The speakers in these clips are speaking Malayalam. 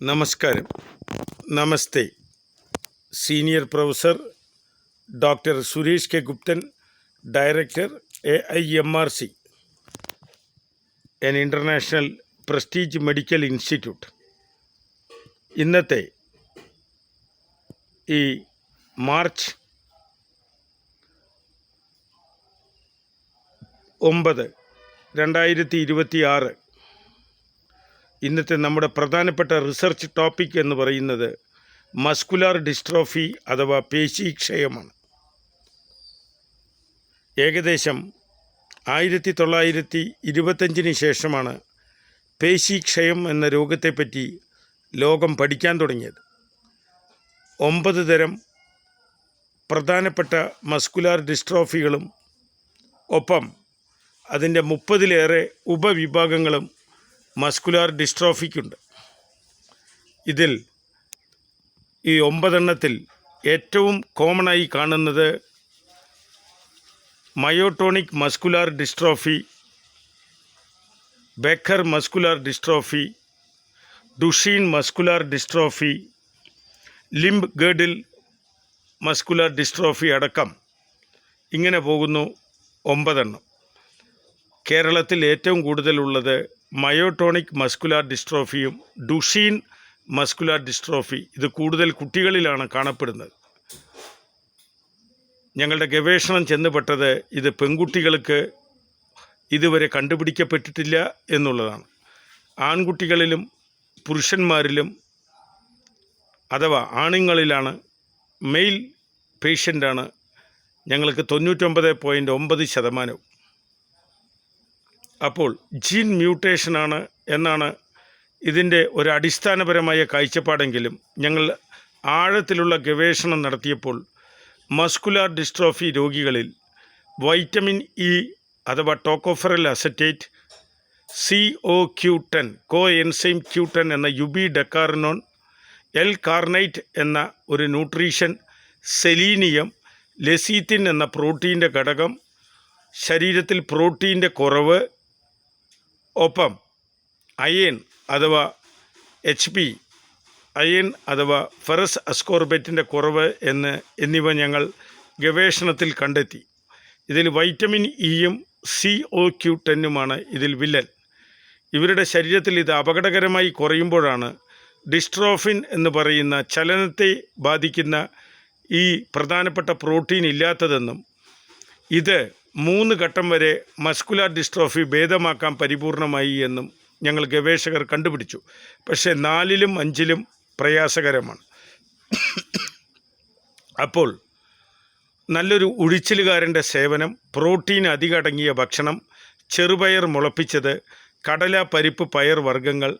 നമസ്കാരം. നമസ്തേ. Senior professor doctor Suresh K Guptan, director AIMRC, an international prestige medical institute. ഇന്നത്തെ ഈ മാർച്ച് 9, 2026 ഇന്നത്തെ നമ്മുടെ പ്രധാനപ്പെട്ട റിസർച്ച് ടോപ്പിക് എന്ന് പറയുന്നത് മസ്കുലാർ ഡിസ്ട്രോഫി അഥവാ പേശീക്ഷയമാണ്. ഏകദേശം 1925 ശേഷമാണ് പേശീക്ഷയം എന്ന രോഗത്തെപ്പറ്റി ലോകം പഠിക്കാൻ തുടങ്ങിയത്. 9 തരം പ്രധാനപ്പെട്ട മസ്കുലാർ ഡിസ്ട്രോഫികളും ഒപ്പം അതിൻ്റെ 30-ലേറെ ഉപവിഭാഗങ്ങളും മസ്കുലാർ ഡിസ്ട്രോഫിക്കുണ്ട്. ഇതിൽ ഈ 9 എണ്ണത്തിൽ ഏറ്റവും കോമണായി കാണുന്നത് myotonic muscular dystrophy, Becker muscular dystrophy, Duchenne muscular dystrophy, limb girdle muscular dystrophy അടക്കം ഇങ്ങനെ പോകുന്നു 9 എണ്ണം. കേരളത്തിൽ ഏറ്റവും കൂടുതലുള്ളത് മയോട്ടോണിക് മസ്കുലാർ ഡിസ്ട്രോഫിയും ഡുഷീൻ മസ്കുലാർ ഡിസ്ട്രോഫി. ഇത് കൂടുതൽ കുട്ടികളിലാണ് കാണപ്പെടുന്നത്. ഞങ്ങളുടെ ഗവേഷണം ചെന്നുപെട്ടത് ഇത് പെൺകുട്ടികൾക്ക് ഇതുവരെ കണ്ടുപിടിക്കപ്പെട്ടിട്ടില്ല എന്നുള്ളതാണ്. ആൺകുട്ടികളിലും പുരുഷന്മാരിലും അഥവാ ആണുങ്ങളിലാണ്, മെയിൽ പേഷ്യൻ്റാണ് ഞങ്ങൾക്ക് 99.9%. അപ്പോൾ ജീൻ മ്യൂട്ടേഷനാണ് എന്നാണ് ഇതിൻ്റെ ഒരു അടിസ്ഥാനപരമായ കാഴ്ചപ്പാടെങ്കിലും ഞങ്ങൾ ആഴത്തിലുള്ള ഗവേഷണം നടത്തിയപ്പോൾ മസ്കുലാർ ഡിസ്ട്രോഫി രോഗികളിൽ വൈറ്റമിൻ ഇ അഥവാ ടോക്കോഫെറൽ അസറ്റേറ്റ്, COQ10 കോ എൻസൈം Q10 എന്ന യുബിഡെക്കാറിനോൺ, L-കാർണൈറ്റ് എന്ന ഒരു ന്യൂട്രീഷൻ, സെലീനിയം, ലെസീത്തിൻ എന്ന പ്രോട്ടീൻ്റെ ഘടകം, ശരീരത്തിൽ പ്രോട്ടീൻ്റെ കുറവ്, ഒപ്പം അയൺ അഥവാ HP, അയൺ അഥവാ ഫെറസ് അസ്കോർബേറ്റിൻ്റെ കുറവ് എന്നിവ ഞങ്ങൾ ഗവേഷണത്തിൽ കണ്ടെത്തി. ഇതിൽ വൈറ്റമിൻ ഇയും COQ10 ഇതിൽ വില്ലൻ. ഇവരുടെ ശരീരത്തിൽ ഇത് അപകടകരമായി കുറയുമ്പോഴാണ് ഡിസ്ട്രോഫിൻ എന്ന് പറയുന്ന ചലനത്തെ ബാധിക്കുന്ന ഈ പ്രധാനപ്പെട്ട പ്രോട്ടീൻ ഇല്ലാത്തതെന്നും ഇത് 3 ഘട്ടം വരെ മസ്കുലാർ ഡിസ്ട്രോഫി ഭേദമാക്കാൻ പരിപൂർണമായി എന്നും ഞങ്ങൾ ഗവേഷകർ കണ്ടുപിടിച്ചു. പക്ഷേ 4-ലും 5-ലും പ്രയാസകരമാണ്. അപ്പോൾ നല്ലൊരു ഉഴിച്ചിലുകാരൻ്റെ സേവനം, പ്രോട്ടീൻ അധികം അടങ്ങിയ ഭക്ഷണം, ചെറുപയർ മുളപ്പിച്ചത്, കടല, പരിപ്പ്, പയർ വർഗ്ഗങ്ങൾ,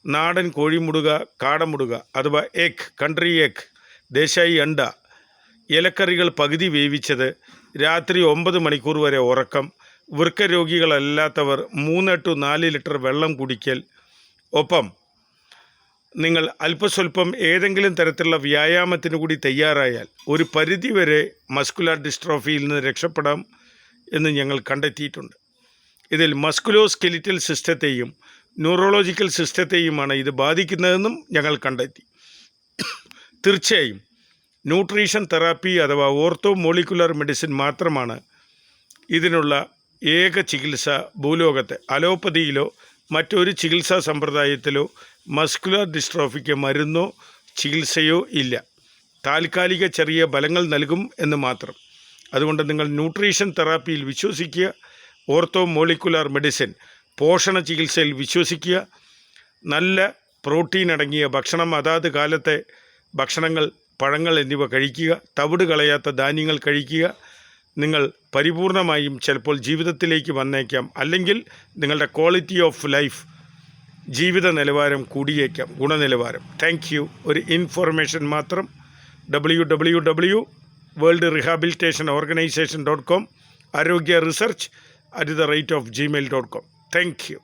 നാടൻ കോഴിമുടുക, കാടമുടുക അഥവാ എഗ്, കൺട്രി എഗ്, ദേശായി അണ്ട, ഇലക്കറികൾ പകുതി വേവിച്ചത്, രാത്രി 9 മണിക്കൂർ വരെ ഉറക്കം, വൃക്ക രോഗികളല്ലാത്തവർ 3 to 4 ലിറ്റർ വെള്ളം കുടിക്കൽ, ഒപ്പം നിങ്ങൾ അല്പസ്വല്പം ഏതെങ്കിലും തരത്തിലുള്ള വ്യായാമത്തിന് കൂടി തയ്യാറായാൽ ഒരു പരിധിവരെ മസ്കുലാർ ഡിസ്ട്രോഫിയിൽ നിന്ന് രക്ഷപ്പെടാം എന്ന് ഞങ്ങൾ കണ്ടെത്തിയിട്ടുണ്ട്. ഇതിൽ മസ്കുലോ സ്കെലിറ്റൽ സിസ്റ്റത്തെയും ന്യൂറോളജിക്കൽ സിസ്റ്റത്തെയുമാണ് ഇത് ബാധിക്കുന്നതെന്നും ഞങ്ങൾ കണ്ടെത്തി. തീർച്ചയായും ന്യൂട്രീഷൻ തെറാപ്പി അഥവാ ഓർത്തോ മോളിക്കുലർ മെഡിസിൻ മാത്രമാണ് ഇതിനുള്ള ഏക ചികിത്സ ഭൂലോകത്തെ. അലോപ്പതിയിലോ മറ്റൊരു ചികിത്സാ സമ്പ്രദായത്തിലോ മസ്കുലാർ ഡിസ്ട്രോഫിക്ക് മരുന്നോ ചികിത്സയോ ഇല്ല. താൽക്കാലിക ചെറിയ ഫലങ്ങൾ നൽകും എന്ന് മാത്രം. അതുകൊണ്ട് നിങ്ങൾ ന്യൂട്രീഷൻ തെറാപ്പിയിൽ വിശ്വസിക്കുക, ഓർത്തോ മോളിക്കുലർ മെഡിസിൻ പോഷണ ചികിത്സയിൽ വിശ്വസിക്കുക, നല്ല പ്രോട്ടീൻ അടങ്ങിയ ഭക്ഷണം, അതാത് കാലത്തെ ഭക്ഷണങ്ങൾ, പഴങ്ങൾ എന്നിവ കഴിക്കുക, തവിട് കളയാത്ത ധാന്യങ്ങൾ കഴിക്കുക. നിങ്ങൾ പരിപൂർണമായും ചിലപ്പോൾ ജീവിതത്തിലേക്ക് വന്നേക്കാം, അല്ലെങ്കിൽ നിങ്ങളുടെ ക്വാളിറ്റി ഓഫ് ലൈഫ്, ജീവിത നിലവാരം കൂടിയേക്കാം, ഗുണനിലവാരം. Thank you. ഒരു ഇൻഫോർമേഷൻ മാത്രം. www.worldrehabilitationorganization.com, ആരോഗ്യ റിസർച്ച് @gmail.com. Thank you.